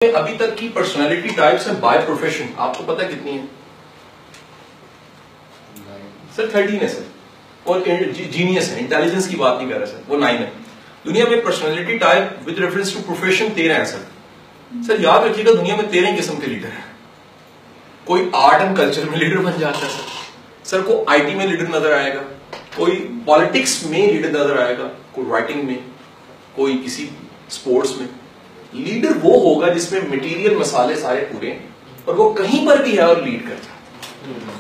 अभी तक की पर्सनालिटी टाइप्स हैं बाय प्रोफेशन आपको पता है कितनी है? सर 13 है सर। और जीनियस है, इंटेलिजेंस की बात नहीं कर रहा सर, वो 9 है। दुनिया में personality type with reference to profession 13 है सर। सर याद रखिएगा दुनिया में 13 किस्म के लीडर हैं। कोई आर्ट एंड कल्चर में लीडर बन जाता है सर को आईटी में लीडर नजर आएगा, कोई पॉलिटिक्स में लीडर नजर आएगा, कोई राइटिंग में, कोई किसी स्पोर्ट्स में। लीडर वो होगा जिसमें मटेरियल मसाले सारे पूरे और वो कहीं पर भी है और लीड करता है।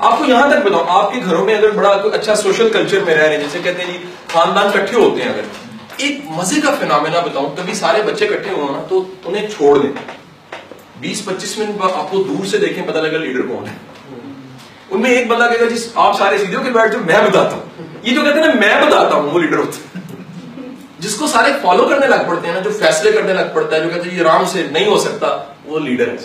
आपको यहां तक बताऊं, आपके घरों में अगर बड़ा अच्छा सोशल कल्चर में रह रहे हैं, जैसे कहते हैं जी खानदान इकट्ठे होते हैं, अगर एक मजे का फिनोमेना बताऊं, कभी सारे बच्चे इकट्ठे हो ना तो उन्हें छोड़ दें 20-25 मिनट आपको दूर से देखें पता लगा लीडर कौन है। उनमें एक बंदा कहेगा जी आप सारे सीधे होकर बैठ जाओ मैं बताता हूं। ये जो कहते हैं ना मैं बताता हूं, वो लीडर होता है। जिसको सारे फॉलो करने लग पड़ते हैं ना, जो फैसले करने लग पड़ता है, जो कहते हैं ये आराम से नहीं हो सकता, वो लीडर है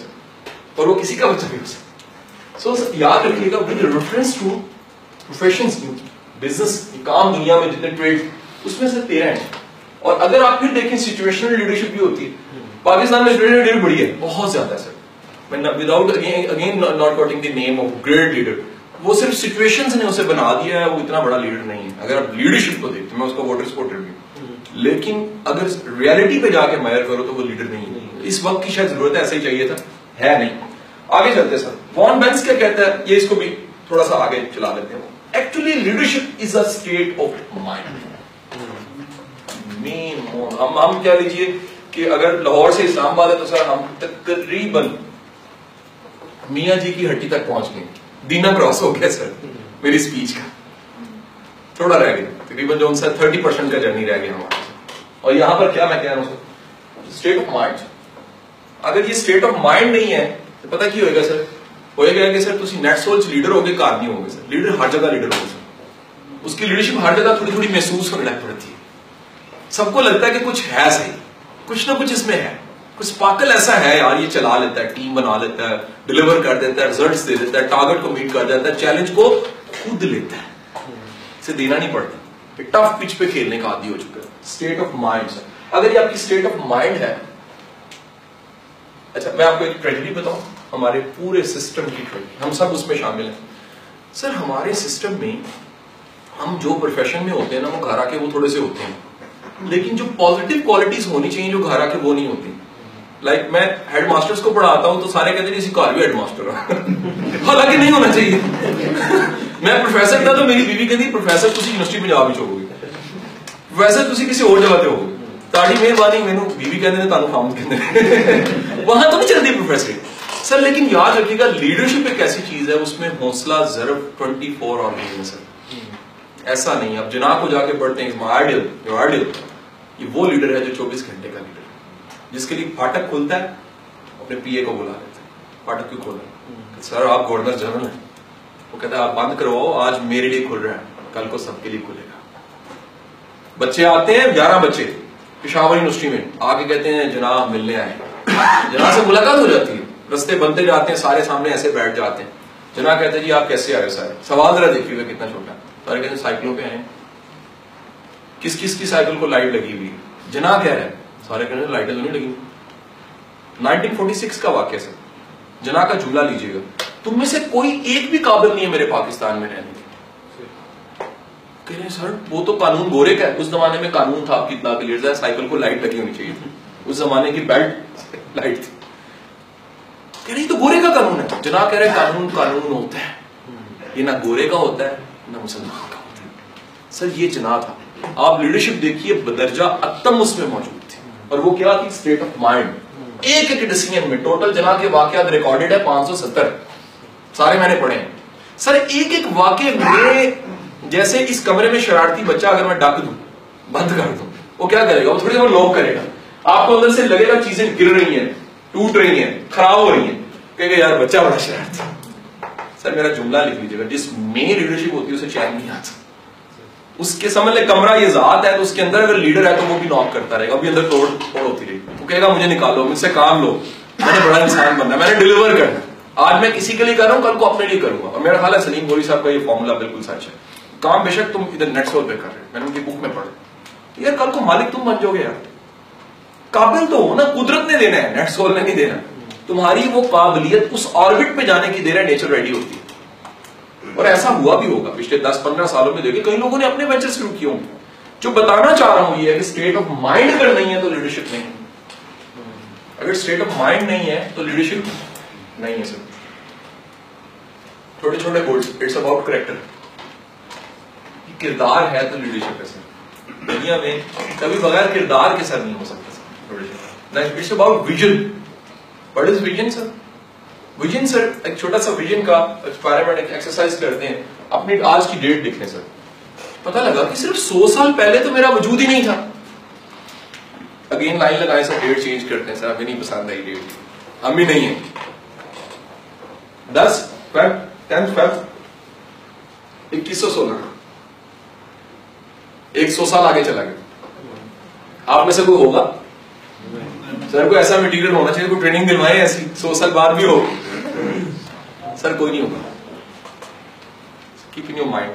और वो किसी का बच्चा भी हो सकता। सो याद रखिएगा with reference to professions, business काम दुनिया में जितने ट्रेड उसमें से 13 हैं। और अगर आप फिर देखें सिचुएशनल लीडरशिप भी होती है। पाकिस्तान में सिचुएशनल लीडर बड़ी है, बहुत ज्यादा है sir. Without again not coating the name of great leader, वो सिर्फ सिचुएशंस ने उसे बना दिया है, वो इतना बड़ा लीडर नहीं है। अगर आप लीडरशिप को देखते, मैं उसका वाटर स्पोर्टर भी, लेकिन अगर रियलिटी पे जाके मायर करो तो वो लीडर नहीं है। इस वक्त की शायद जरूरत है, ऐसा ही चाहिए था, है नहीं। आगे चलते सर, वॉन बेंस क्या कहता है, ये इसको भी थोड़ा सा आगे चला लेते हैं। Actually leadership is a state of mind. हम क्या लीजिए कि अगर लाहौर से इस्लामाबाद है तो सर हम तकरीबन मियाँ जी की हट्टी तक पहुंच गए, दीना क्रॉस हो गया सर मेरी स्पीच का, थोड़ा रह गया, तकरीबन जो उनसे 30% का जर्नी रह गया हमारा। और यहां पर क्या मैं कह रहा हूं, स्टेट ऑफ माइंड। अगर ये स्टेट ऑफ माइंड नहीं है तो पता क्या होएगा सर, होएगा कि सर तुम नेट सोच लीडर होगे, कार नहीं होगे सर। लीडर हर जगह लीडर होगा सर, उसकी लीडरशिप हर जगह थोड़ी थोड़ी महसूस होने लग पड़ती है। सबको लगता है कि कुछ है सही, कुछ ना कुछ इसमें है, कुछ स्पार्कल ऐसा है यार, ये चला लेता है, टीम बना लेता है, डिलीवर कर देता है, रिजल्ट्स दे देता है, टारगेट को मीट कर देता है, चैलेंज को खुद लेता है, इसे देना नहीं पड़ता। टफ पिच पे खेलने का आदी हो चुका है। स्टेट ऑफ माइंड सर, अगर ये आपकी स्टेट ऑफ माइंड है। अच्छा मैं आपको एक ट्रेजेडी बताऊं, हमारे पूरे सिस्टम की ट्रेजेडी, हम सब उसमें शामिल हैं सर। हमारे सिस्टम में हम जो प्रोफेशन में होते हैं ना, वो घर आके वो थोड़े से होते हैं, लेकिन जो पॉजिटिव क्वालिटीज होनी चाहिए जो घर आके वो नहीं होती। लाइक मैं हेड मास्टर्स को पढ़ाता हूं तो सारे कहते हैं इसी कार भी हेड मास्टर हालांकि नहीं होना चाहिए। मैं प्रोफेसर था तो मेरी बीवी कहती प्रोफेसर तुसी यूनिवर्सिटी पंजाब में होगे, प्रोफेसर तुसी किसी और जगह पे होगे, ताड़ी मेहरबानी मैनू बीवी कहते हैं तानू काम कहते वहां तो नहीं चलती प्रोफेसर सर। लेकिन याद रखिएगा लीडरशिप एक ऐसी चीज है, उसमें हौसला जरब 24 और है सर। ऐसा नहीं आप जनाब को जाके पढ़ते हैं आइडियल, ये वो लीडर है जो 24 घंटे का लीडर है, जिसके लिए फाटक खुलता है अपने पीए को बुला लेते हैं, फाटक क्यों खोला सर आप गवर्नर जनरल हैं, वो कहता है आप बंद करवाओ, आज मेरे लिए खुल रहा है, कल को सबके लिए खुलेगा। बच्चे आते हैं 11 बच्चे पेशावर यूनिवर्सिटी में, आके कहते हैं जनाब मिलने आए, जनाब से मुलाकात हो जाती है, रस्ते बनते जाते हैं, सारे सामने ऐसे बैठ जाते हैं। जनाब कहते हैं जी आप कैसे आए सारे, सवाल जरा देखिएगा कितना छोटा, सारे कहते हैं साइकिलों पे आए, किस किस की साइकिल को लाइट लगी हुई है, जनाब कह रहे हैं, सारे कहते हैं लाइटें तो नहीं लगी। 1946 का वाक्य सर, जना का जुमला लीजिएगा, तुम में से कोई एक भी काबिल नहीं है मेरे पाकिस्तान में रहने के। कह रहे सर वो तो कानून गोरे का है, उस जमाने में कानून था आपकी इतना क्लियर है, साइकिल को लाइट लगी होनी चाहिए थी, उस जमाने की बेल्ट लाइट थी। कह रही तो गोरे का कानून है। जना कह रहे कानून कानून होता है, ये ना गोरे का होता है ना मुसलमान का होता है सर। ये जना था, आप लीडरशिप देखिए बदरजा अत्तम उसमें मौजूद थी, और वो क्या थी, स्टेट ऑफ माइंड। एक एक डिसीजन में टोटल जना के वाकयात रिकॉर्डेड है 570, सारे मैंने पढ़े हैं सर। एक एक वाकये में, जैसे इस कमरे में शरारती बच्चा अगर मैं डाक दूं, बंद कर दूं, वो क्या करेगा, वो थोड़ी देर लॉक करेगा, आपको अंदर से लगेगा चीजें गिर रही हैं, टूट रही हैं, खराब हो रही हैं, कहेगा यार बच्चा बड़ा शरारती। सर मेरा जुमला लिख लीजिएगा, जिसमें लीडरशिप होती है उसे चैन नहीं आता। उसके समझ ले कमरा ये जात है, तो उसके अंदर अगर लीडर है तो वो भी नॉक करता रहेगा, अभी अंदर तोड़ फोड़ होती रहेगी, वो कहेगा मुझे निकालो, मुझसे काम लो, मैंने बड़ा इंसान बनना, मैंने डिलीवर करना, आज मैं किसी के लिए कर रहा हूं, कल को अपने लिए करूंगा। और मेरा ख्याल है सलीम गोरी साहब का ये फॉर्मूला बिल्कुल सच है। काम बेशक तुम इधर नेट सोल पे कर रहे हो, मैंने उनकी बुक में पढ़ा, यार कल को मालिक तुम बन जाओगे यार, काबिल तो हो ना, कुदरत ने देना है, नेट सोल ने नहीं देना। तुम्हारी वो काबिलियत उस ऑर्बिट पे जाने की देर है, नेचर रेडी होती है। और ऐसा हुआ भी होगा पिछले 10-15 सालों में। देखिए कई लोगों ने अपने वेंचर शुरू किए होंगे। जो बताना चाह रहा हूं ये है कि स्टेट ऑफ माइंड अगर नहीं है तो लीडरशिप नहीं है। अगर स्टेट ऑफ माइंड नहीं है तो लीडरशिप नहीं है सर। छोटे छोटे गोल्स, इट्स अबाउट कैरेक्टर। किरदार है तो लीडरशिप है सर। दुनिया में कभी बगैर किरदार के सर नहीं हो सकता leadership. It's about vision. What is vision sir? Vision sir, एक छोटा सा विजन का एक्सपेरिमेंट, एक एक्सरसाइज करते हैं। अपनी आज की डेट लिख लें सर। पता लगा कि सिर्फ 100 साल पहले तो मेरा वजूद ही नहीं था। अगेन लाइन लगाए सर, डेट चेंज करते हैं सर, हमें नहीं पसंद आई डेट, हम भी नहीं है। 10 Feb 10 Feb 2116, 100 साल आगे चला गया। आप में से कोई होगा सर? कोई ऐसा मटेरियल होना चाहिए, कोई ट्रेनिंग दिलवाए ऐसी 100 साल बाद भी हो। सर कोई नहीं होगा। कीप इन योर माइंड,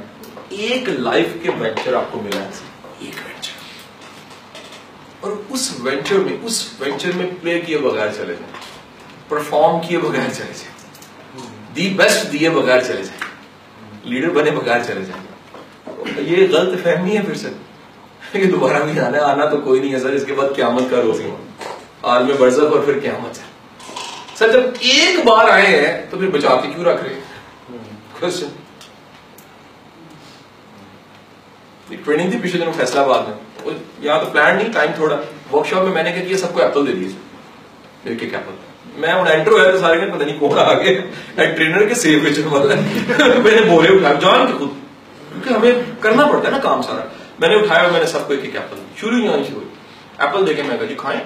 एक लाइफ के वेंचर आपको मिला है, एक वेंचर, और उस वेंचर में प्ले किए बगैर चले जाए, परफॉर्म किए बगैर चले जाए, दी बेस्ट दिए बगैर चले जाए, लीडर बने बगैर चले जाए। ये गलत फहमी है फिर से, दोबारा भी आना तो कोई नहीं है सर। इसके बाद क़यामत का रोज़ ही आलम बरज़ख और फिर क़यामत है सर। जब एक बार आए हैं तो फिर बचा के क्यों रख रहे हैं? क्वेश्चन। ट्रेनिंग थी पिछले दिनों फैसलाबाद में, यहाँ तो प्लान नहीं, टाइम थोड़ा। वर्कशॉप में मैंने क्या किया, सबको एप्पल दे दिए, एक एक एप्पल। मैं एंटर हुआ तो सारे पता नहीं कौन आगे ट्रेनर के सेब बेचने वाला मैंने बोले उठा जान के खुद, क्योंकि हमें करना पड़ता है ना काम सारा। मैंने उठाया और मैंने सबको एक एक एप्पल, शुरू ही नहीं शुरू एप्पल देखे। मैं कहा जी खाएं।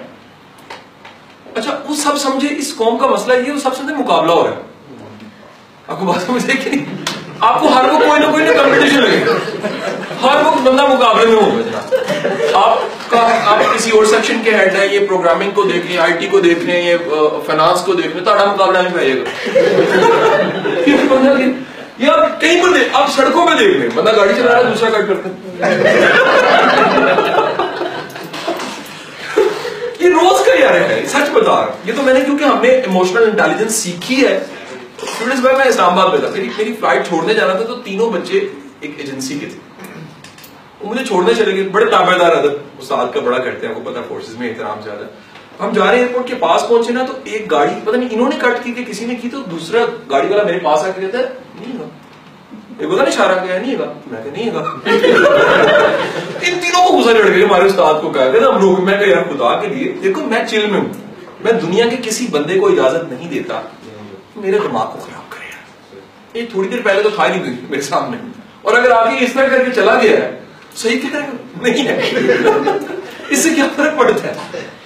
अच्छा वो सब समझे इस कौम का मसला ये, वो सब समझे मुकाबला हो रहा है। आपको बात समझे कि नहीं? आपको हर वक्त कोई ना कंपटीशन लगेगा, हर वक्त बंदा मुकाबले में होगा। आप किसी और सेक्शन के हेड है, ये प्रोग्रामिंग को देख लें, आईटी को देख लें, ये फाइनेंस को देख लें, तो मुकाबला नहीं पाएगा। ये आप कहीं पर देख, आप सड़कों में देख लें, बंदा गाड़ी चला रहा है, दूसरा कट करते ये रोज का यार है, सच बता रहा। ये तो मैंने, क्योंकि हमने इमोशनल इंटेलिजेंस सीखी है। स्टूडेंट्स भाई, मैं इस्लामाबाद में था, मेरी फ्लाइट छोड़ने जाना था, तो तीनों बच्चे एक एजेंसी के थे, वो मुझे छोड़ने चले गए। बड़े ताबेदार अदब उस्ताद का बड़ा करते हैं, आपको पता फोर्सेस में एहतराम ज्यादा। हम जा रहे हैं एयरपोर्ट के पास पहुंचे ना, तो एक गाड़ी पता नहीं इन्होंने कट की कि किसी ने की, तो दूसरा गाड़ी वाला मेरे पास आके कहता है नहीं होगा, ये पता नहीं इशारा किया नहीं होगा, मैं नहीं होगा। इन तीनों को गुस्सा चढ़ गया, हमारे उस्ताद को कहा हम लोग। मैं कहा यार खुदा के लिए देखो, मैं चिल में हूं, मैं दुनिया के किसी बंदे को इजाजत नहीं देता मेरे दिमाग को खराब करे। ये थोड़ी देर पहले तो था नहीं मेरे सामने, और अगर आगे इस तरह करके चला गया है, सही कह रहे हो नहीं है, इससे क्या फर्क पड़ता है?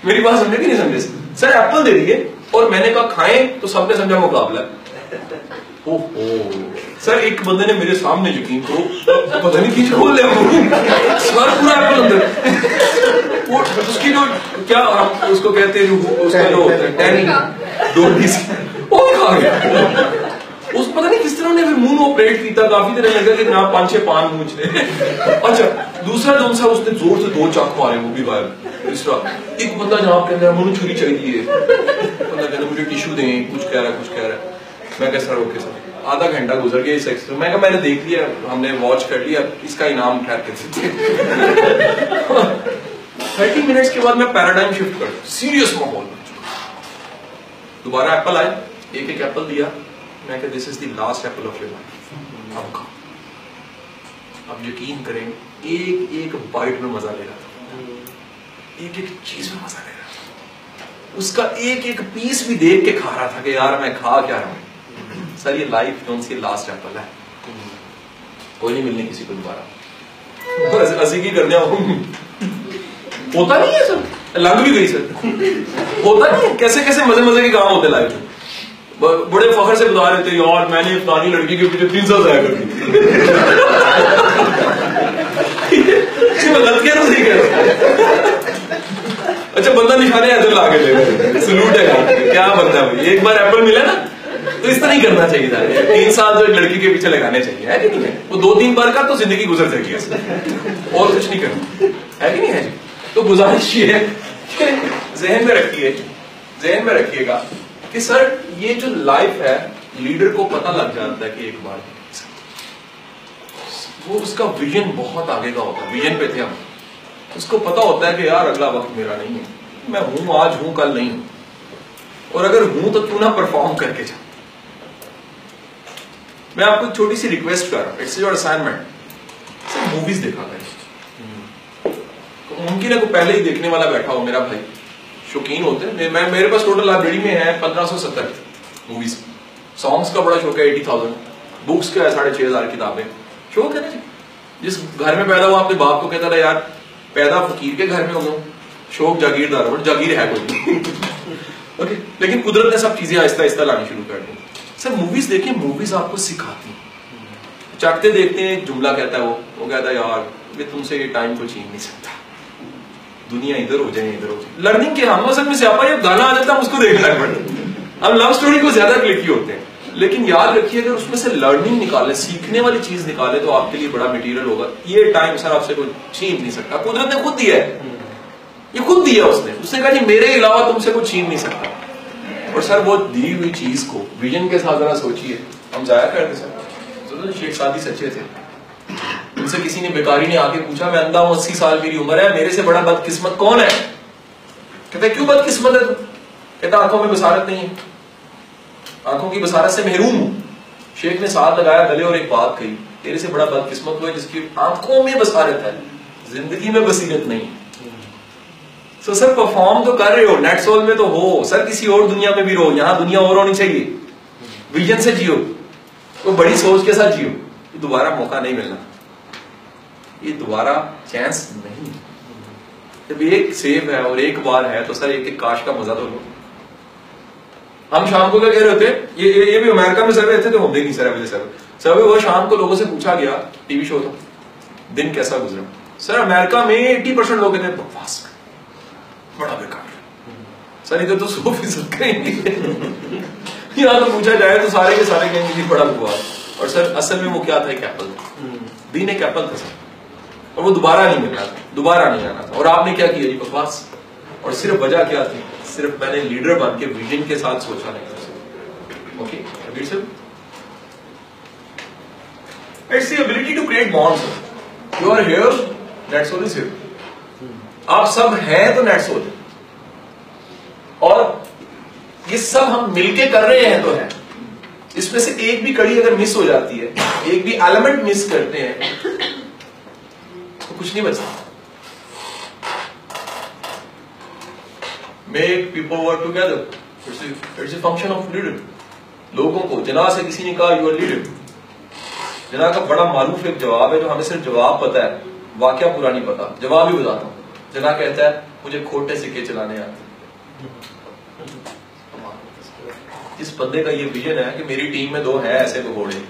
मेरी बात समझे कि नहीं समझे? सर एप्पल दे दिए और मैंने कहा खाएं, तो सबने समझा मुकाबला। ओहो सर, एक बंदे ने मेरे सामने यकीन करो पता नहीं किसी खोल लिया सर, पूरा एप्पल अंदर। वो उसकी जो क्या उसको कहते हैं, उसका जो होता है वो खा गया। उस पता नहीं किस तरह ने मुंह ऑपरेट किया, काफी देर लगा कि जनाब 5-6 पान मुंह ले। अच्छा दूसरा जो सा उसने जोर से 2 चाकू मारे, वो भी गायब। तीसरा एक बंदा जनाब कहता है मुझे छुरी चाहिए, बंदा कहता मुझे टिश्यू दें, कुछ कह रहा है। मैं कह सर ओके सर। आधा घंटा गुजर गया इस एक्सरसाइज। मैं कहा मैंने देख लिया, हमने वॉच कर लिया, इसका इनाम ठहर के 30 मिनट्स के बाद मैं पैराडाइम शिफ्ट कर, सीरियस माहौल में दोबारा एप्पल आए, एक एक एप्पल दिया। मैं कहा this is the last Apple of your life, अब खाओ। अब यकीन करें एक एक बाइट में मजा ले रहा था, एक एक चीज में मजा ले रहा था, उसका एक एक पीस भी देख के खा रहा था कि यार मैं खा क्या रहा हूं सर। ये लाइफ जोन से लास्ट एप्पल है, कोई नहीं मिलने किसी को दोबारा। असी की कर दिया होता नहीं है सर, लग भी गई सर, होता नहीं है। कैसे कैसे मजे मजे के काम होते लाइफ में। बड़े फखर से बता रहे थे यार मैंने फलानी लड़की के पीछे 300 जाया कर दी। मैं गलत कह रहा हूं, सही कह रहा। अच्छा बंदा निशाने ऐसे ला के ले, सलूट है यार, क्या बंदा भाई। एक बार एप्पल मिला ना तो इस तरह नहीं करना चाहिए था। 3 साल तो एक लड़की के पीछे लगाने चाहिए, है कि नहीं है? वो 2-3 बार का तो जिंदगी गुजर जाएगी, और कुछ नहीं करना, है कि नहीं है जी? तो गुजारिश ये है जहन में रखिएगा कि सर ये जो लाइफ है, लीडर को पता लग जाता है कि एक बार वो उसका विजन बहुत आगे का होता है। विजन पे थे हम, उसको पता होता है कि यार अगला वक्त मेरा नहीं है, मैं हूं आज हूं कल नहीं हूं, और अगर हूं तो क्यों ना परफॉर्म करके जा। मैं आपको एक छोटी सी रिक्वेस्ट कर रहा हूं, इट्स योर असाइनमेंट, सिर्फ मूवीज देखा करें। मुमकिन है को पहले ही देखने वाला बैठा हो, मेरा भाई शौकीन होते हैं, मेरे पास टोटल लाइब्रेरी में है 1570 मूवीज। सॉन्ग्स का बड़ा शौक है 80,000, बुक्स का है 6,500 किताबें। शौक है ना जी, जिस घर में पैदा हुआ अपने बाप को कहता था यार पैदा फकीर के घर में हो गया, शौक जागीरदार, बट जागीर है कोई ओके। लेकिन कुदरत ने सब चीजें आहिस्ता आहिस्ता लानी शुरू कर दी। सर मूवीज देखिए, मूवीज आपको सिखाती हैं। चकते देखते हैं, एक जुमला कहता है वो कहता है यार ये तुमसे ये टाइम को छीन नहीं सकता, दुनिया इधर हो जाए इधर हो जाए। लर्निंग के हम असल में स्यापा, जब गाना आ जाता है उसको देखना पड़ता। हम लव स्टोरी को ज्यादा क्लिकी होते हैं, लेकिन याद रखिए अगर उसमें से लर्निंग निकाले, सीखने वाली चीज निकाले तो आपके लिए बड़ा मटेरियल होगा। ये टाइम सर आपसे कोई छीन नहीं सकता, कुदरत ने खुद दिया है, ये खुद दिया उसने कहा जी मेरे अलावा तुमसे कोई छीन नहीं सकता। और सर वो दी हुई चीज को विजन के साथ जरा सोचिए, हम जाया करते सर। शेख सादी सच्चे थे, उनसे किसी ने बेकारी ने आके पूछा मैं अंधा हूं, 80 साल मेरी उम्र है, मेरे से बड़ा बदकिस्मत कौन है? कहते क्यों बदकिस्मत है तू? कहता आंखों में बसारत नहीं है, आंखों की बसारत से महरूम हूं। शेख ने साथ लगाया गले और एक बात कही, तेरे से बड़ा बदकिस्मत हुआ जिसकी आंखों में बसारत है, जिंदगी में बसीरत नहीं। तो सर परफॉर्म तो कर रहे हो, नेट सोल में तो हो सर, किसी और दुनिया में भी रहो, यहां दुनिया और होनी चाहिए। विजन से जियो, तो बड़ी सोच के साथ जियो, दोबारा मौका नहीं मिलना, ये दोबारा चांस नहीं। जब एक सेव है और एक बार है तो सर एक एक काश का मजा तो लो। हम शाम को क्या कह रहे होते, ये भी अमेरिका में सर्वे थे तो हम नहीं सर्वे वो शाम को लोगों से पूछा गया, टीवी शो था, दिन कैसा गुजरा? सर अमेरिका में 80% लोग कहते बकवास, बड़ा बेकार। सर इधर तो 100% कहेंगे, यहाँ तो पूछा जाए तो सारे के सारे कहेंगे बड़ा बकवास। और सर असल में वो क्या था, एक एप्पल, दिन एक एप्पल था सर, और वो दोबारा नहीं मिलना था, दोबारा नहीं आना था। और आपने क्या किया जी, बकवास। और सिर्फ वजह क्या थी, सिर्फ मैंने लीडर बन के विजन के साथ सोचा नहीं। Okay, it's the ability to create bonds. You are here, NetSol is here हियर, आप सब हैं तो नेट सोल, और ये सब हम मिलके कर रहे हैं तो है। इसमें से एक भी कड़ी अगर मिस हो जाती है, एक भी एलिमेंट मिस करते हैं तो कुछ नहीं बचता। Make people work together, it's a function of leader. लोगों को, जना से किसी ने कहा यू आर लीडर, जना का बड़ा मारूफ एक जवाब है जो हमें सिर्फ जवाब पता है, वाकया पूरा नहीं पता। जवाब ही बताता हूं, जना कहता है मुझे खोटे सिक्के चलाने आते। इस बंदे का ये विजन है कि मेरी टीम में 2 हैं ऐसे घोड़े,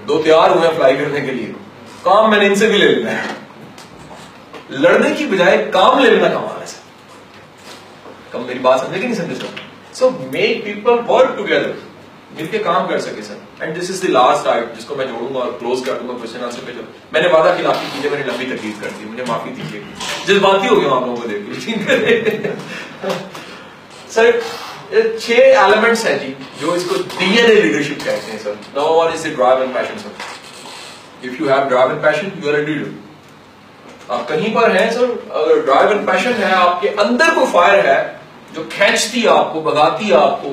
2 तैयार हुए फ्लाई करने के लिए, काम मैंने इनसे भी ले लेना है। लड़ने की बजाय काम ले लेना कमाल है सर। कम मेरी बात समझे कि नहीं समझे sir? So make people work together, मिलके काम कर सके sir. And this is the last item जिसको मैं जोड़ूंगा और क्लोज कर दूंगा क्वेश्चन आंसर पे। जो मैंने वादा खिलाफी कीजिए, मैंने लंबी तकलीफ कर दी, मुझे माफी दीजिए, जज्बाती हो गया आप लोगों को देख सर। 6 एलिमेंट्स हैं जी जो इसको डीएनए लीडरशिप कहते हैं sir. Number 1 is the drive and passion sir. If you have drive and passion you are a leader. आप कहीं पर हैं सर, अगर ड्राइव एंड पैशन है, आपके अंदर कोई फायर है जो खींचती है आपको, भगाती है आपको,